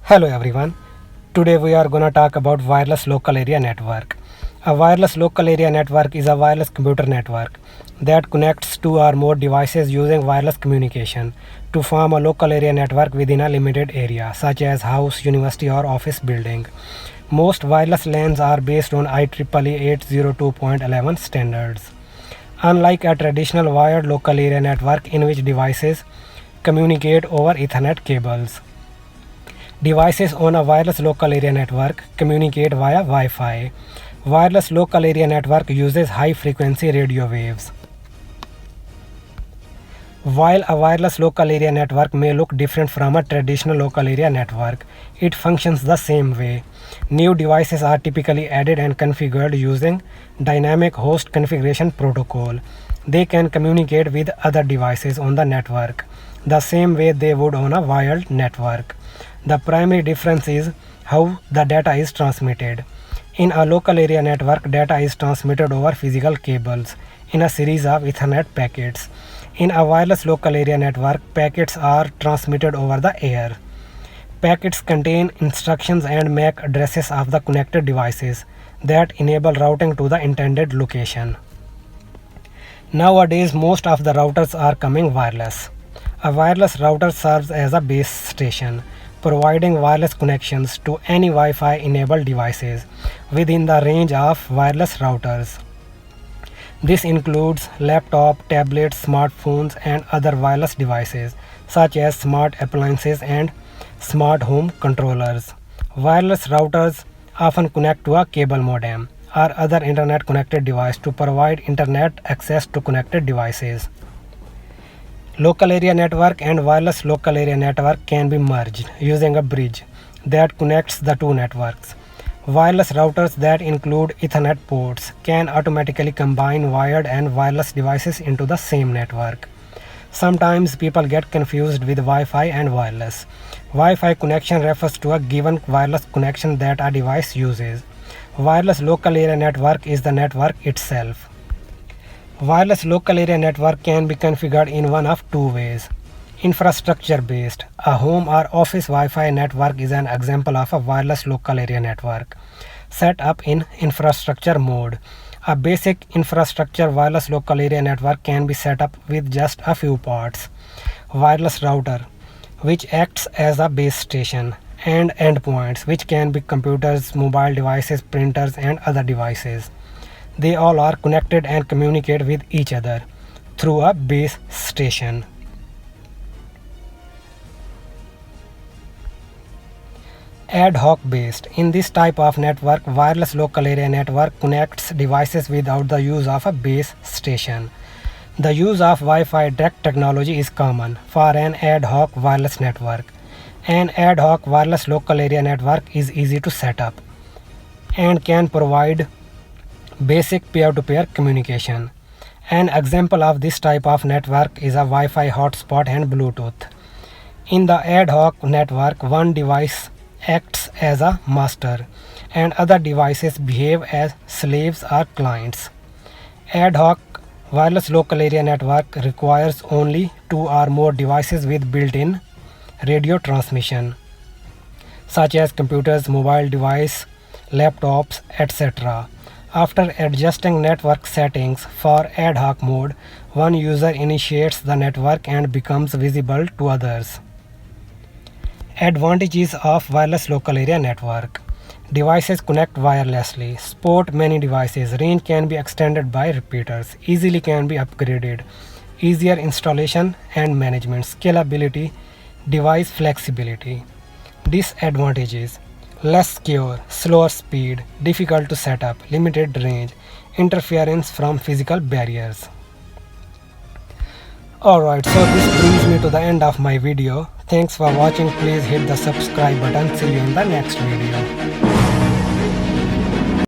Hello everyone. Today we are going to talk about wireless local area network. A wireless local area network is a wireless computer network that connects two or more devices using wireless communication to form a local area network within a limited area, such as house, university, or office building. Most wireless LANs are based on IEEE 802.11 standards. Unlike a traditional wired local area network in which devices communicate over Ethernet cables, devices on a wireless local area network communicate via Wi-Fi. Wireless local area network uses high frequency radio waves. While a wireless local area network may look different from a traditional local area network, it functions the same way. New devices are typically added and configured using Dynamic Host Configuration Protocol. They can communicate with other devices on the network the same way they would on a wired network. The primary difference is how the data is transmitted. In a local area network, data is transmitted over physical cables in a series of Ethernet packets. In a wireless local area network, packets are transmitted over the air. Packets contain instructions and MAC addresses of the connected devices that enable routing to the intended location. Nowadays, most of the routers are coming wireless. A wireless router serves as a base station, providing wireless connections to any Wi-Fi enabled devices within the range of wireless routers. This includes laptop, tablets, smartphones, and other wireless devices such as smart appliances and smart home controllers. Wireless routers often connect to a cable modem or other internet connected device to provide internet access to connected devices. Local area network and wireless local area network can be merged using a bridge that connects the two networks. Wireless routers that include Ethernet ports can automatically combine wired and wireless devices into the same network. Sometimes people get confused with Wi-Fi and wireless. Wi-Fi connection refers to a given wireless connection that a device uses. Wireless local area network is the network itself. Wireless local area network can be configured in one of two ways. Infrastructure based. A home or office Wi-Fi network is an example of a wireless local area network set up in infrastructure mode. A basic infrastructure wireless local area network can be set up with just a few parts. Wireless router, which acts as a base station, and endpoints, which can be computers, mobile devices, printers, and other devices. They all are connected and communicate with each other through a base station. Ad hoc based. In this type of network, wireless local area network connects devices without the use of a base station. The use of Wi-Fi direct technology is common for an ad hoc wireless network. An ad hoc wireless local area network is easy to set up and can provide basic peer-to-peer communication. An example of this type of network is a Wi-Fi hotspot and Bluetooth. In the ad hoc network, one device acts as a master and other devices behave as slaves or clients. Ad hoc wireless local area network requires only two or more devices with built-in radio transmission, such as computers, mobile device, laptops, etc. After adjusting network settings for ad hoc mode, one user initiates the network and becomes visible to others. Advantages of wireless local area network. Devices connect wirelessly. Support many devices. Range can be extended by repeaters. Easily can be upgraded. Easier installation and management. Scalability. Device flexibility. Disadvantages: less secure, slower speed, difficult to set up, limited range, interference from physical barriers. Alright, so this brings me to the end of my video. Thanks for watching. Please hit the subscribe button. See you in the next video.